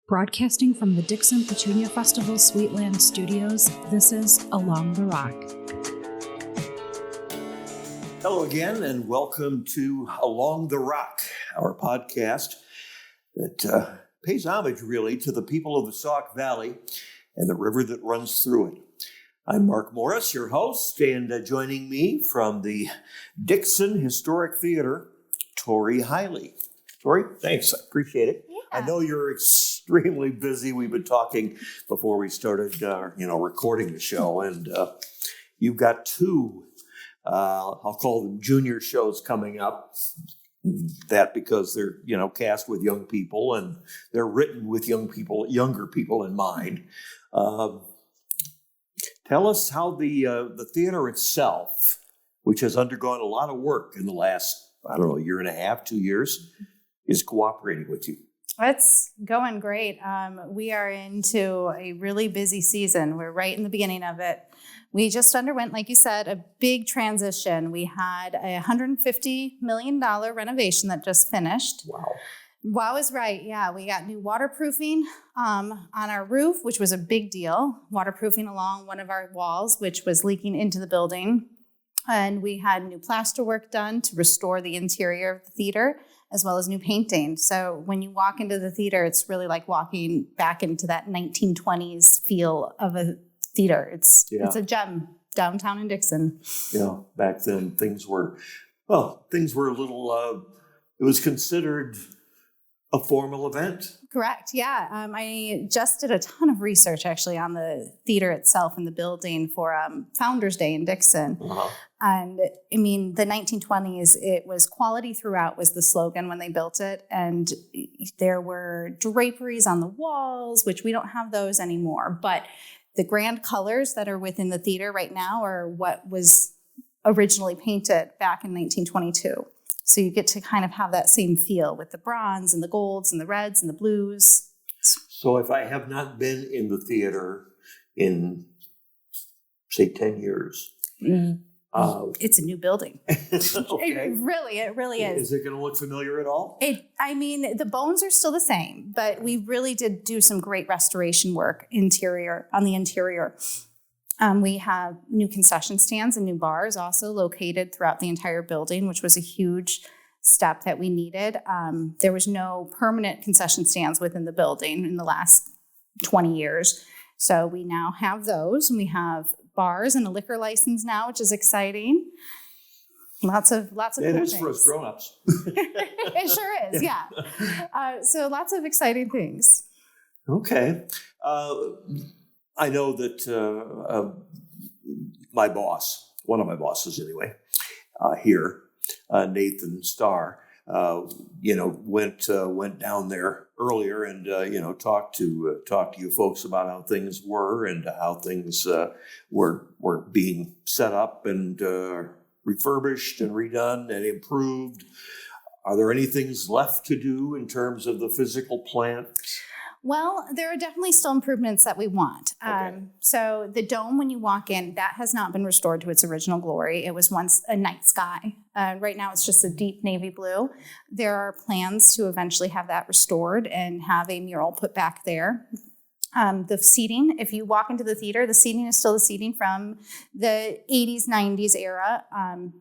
Broadcasting from the Dixon Petunia Festival Sweetland Studios, this is Along the Rock. Hello again, and welcome to Along the Rock, our podcast that pays homage, really, to the people of the Sauk Valley and the river that runs through it. I'm Mark Morris, your host, and joining me from the Dixon Historic Theater, Tori Highley. Tori, thanks. I appreciate it. Yeah. I know you're extremely busy. We've been talking before we started, recording the show, and you've got two, I'll call them junior shows coming up. That because they're, cast with young people and they're written with younger people in mind. Tell us how the theater itself, which has undergone a lot of work in the last, year and a half, 2 years, is cooperating with you. It's going great. We are into a really busy season. We're right in the beginning of it. We just underwent, like you said, a big transition. We had a $150 million renovation that just finished. Wow. Wow is right. Yeah, we got new waterproofing on our roof, which was a big deal. Waterproofing along one of our walls, which was leaking into the building. And we had new plaster work done to restore the interior of the theater, as well as new painting. So when you walk into the theater, it's really like walking back into that 1920s feel of a theater. It's a gem downtown in Dixon. Yeah, back then things were a little, it was considered a formal event. Correct. Yeah. I just did a ton of research actually on the theater itself and the building for Founders Day in Dixon. Uh-huh. And I mean, the 1920s, it was quality throughout was the slogan when they built it. And there were draperies on the walls, which we don't have those anymore. But the grand colors that are within the theater right now are what was originally painted back in 1922. So you get to kind of have that same feel with the bronze and the golds and the reds and the blues. So if I have not been in the theater in, say, 10 years. It's a new building. Okay. It really is. Is it going to look familiar at all? The bones are still the same, but we really did do some great restoration work on the interior. We have new concession stands and new bars also located throughout the entire building, which was a huge step that we needed. There was no permanent concession stands within the building in the last 20 years. So we now have those, and we have bars and a liquor license now, which is exciting. Lots of cool things. It is for us grown-ups. It sure is, yeah. So lots of exciting things. Okay. I know that my boss, one of my bosses anyway, here, Nathan Starr, went down there earlier and talked to you folks about how things were and how things were being set up and refurbished and redone and improved. Are there any things left to do in terms of the physical plant? Well, there are definitely still improvements that we want. Okay. So the dome, when you walk in, that has not been restored to its original glory. It was once a night sky. Right now, it's just a deep navy blue. There are plans to eventually have that restored and have a mural put back there. The seating, if you walk into the theater, the seating is still the seating from the 80s, 90s era.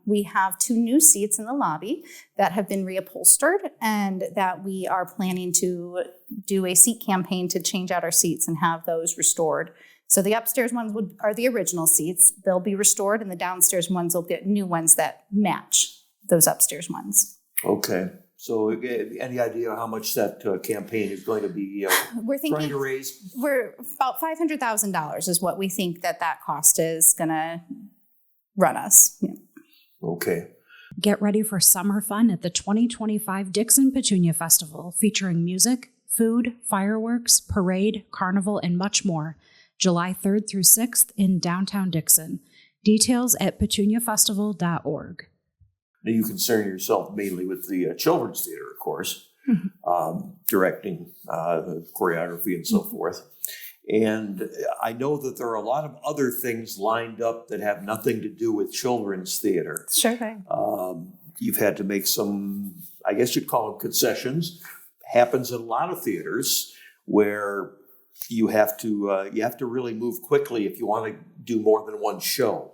We have 2 new seats in the lobby that have been reupholstered and that we are planning to do a seat campaign to change out our seats and have those restored. So the upstairs ones are the original seats. They'll be restored, and the downstairs ones will get new ones that match those upstairs ones. Okay. So any idea how much that campaign is going to be trying to raise? We're about $500,000 is what we think that cost is going to run us. Yeah. Okay. Get ready for summer fun at the 2025 Dixon Petunia Festival, featuring music, food, fireworks, parade, carnival, and much more. July 3rd through 6th in downtown Dixon. Details at petuniafestival.org. Now, you concern yourself mainly with the children's theater, of course, directing choreography and so forth. And I know that there are a lot of other things lined up that have nothing to do with children's theater. Sure thing. You've had to make some, I guess you'd call them concessions. Happens in a lot of theaters where you have to really move quickly if you want to do more than one show.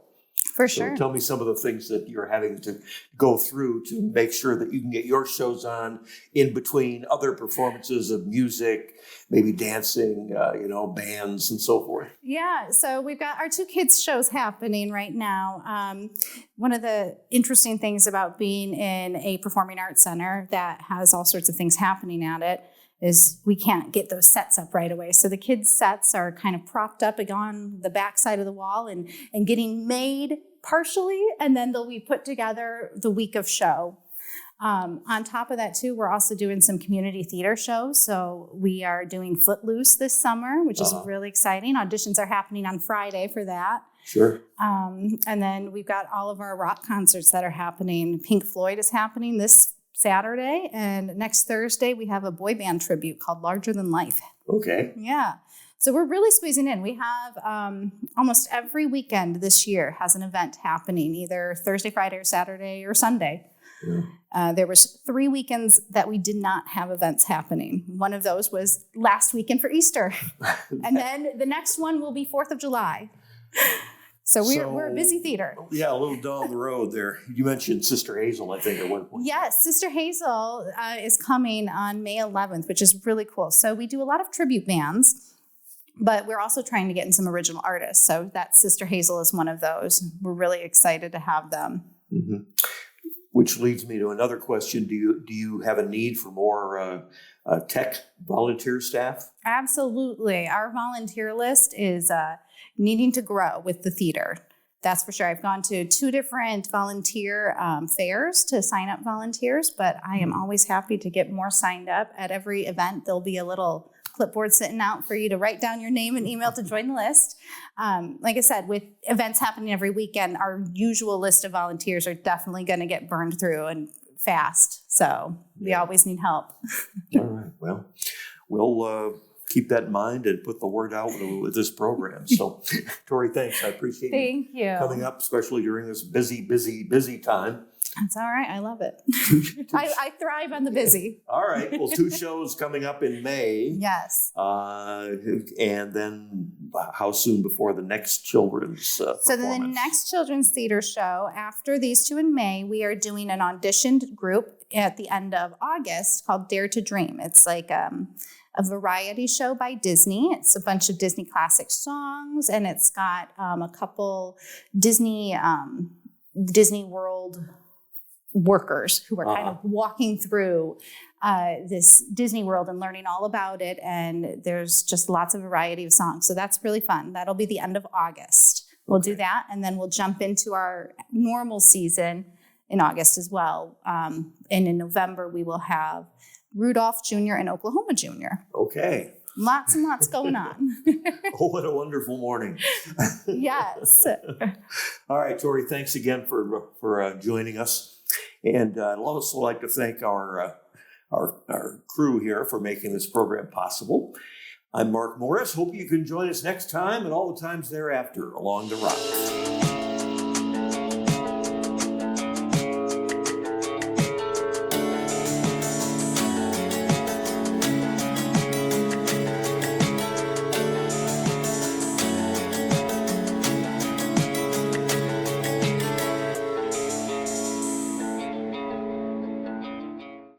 For So sure. tell me some of the things that you're having to go through to make sure that you can get your shows on in between other performances of music, maybe dancing, bands and so forth. Yeah, so we've got our 2 kids shows happening right now. One of the interesting things about being in a performing arts center that has all sorts of things happening at it is we can't get those sets up right away. So the kids' sets are kind of propped up on the back side of the wall and getting made partially, and then they'll be put together the week of show. On top of that, too, we're also doing some community theater shows. So we are doing Footloose this summer, which is really exciting. Auditions are happening on Friday for that. Sure. And then we've got all of our rock concerts that are happening. Pink Floyd is happening this Saturday, and next Thursday we have a boy band tribute called Larger Than Life. Okay. Yeah. So we're really squeezing in. We have almost every weekend this year has an event happening, either Thursday, Friday, or Saturday, or Sunday. Yeah. There was 3 weekends that we did not have events happening. One of those was last weekend for Easter. And then the next one will be 4th of July. So we're a busy theater. Yeah, a little down the road there. You mentioned Sister Hazel, I think, at one point. Yes, Sister Hazel is coming on May 11th, which is really cool. So we do a lot of tribute bands, but we're also trying to get in some original artists. So that Sister Hazel is one of those. We're really excited to have them. Mm-hmm. Which leads me to another question. Do you have a need for more tech volunteer staff? Absolutely. Our volunteer list is needing to grow with the theater. That's for sure. I've gone to 2 different volunteer fairs to sign up volunteers, but I am always happy to get more signed up. At every event, there'll be a little clipboard sitting out for you to write down your name and email to join the list. Like I said, with events happening every weekend, our usual list of volunteers are definitely going to get burned through and fast. So we always need help. All right. Well, we'll keep that in mind and put the word out with this program. So, Tori, thanks. I appreciate you coming up, especially during this busy time. That's all right. I love it. I thrive on the busy. All right. Well, 2 shows coming up in May. Yes. And then how soon before the next children's performance? So the next children's theater show, after these 2 in May, we are doing an auditioned group at the end of August called Dare to Dream. It's like a variety show by Disney. It's a bunch of Disney classic songs, and it's got a couple Disney World workers who are kind of walking through this Disney World and learning all about it. And there's just lots of variety of songs. So that's really fun. That'll be the end of August. We'll do that. And then we'll jump into our normal season in August as well. And in November, we will have Rudolph Jr. and Oklahoma Jr. Okay. Lots and lots going on. Oh, what a wonderful morning. Yes. All right, Tori, thanks again for joining us. And I'd also like to thank our crew here for making this program possible. I'm Mark Morris. Hope you can join us next time and all the times thereafter along the rock.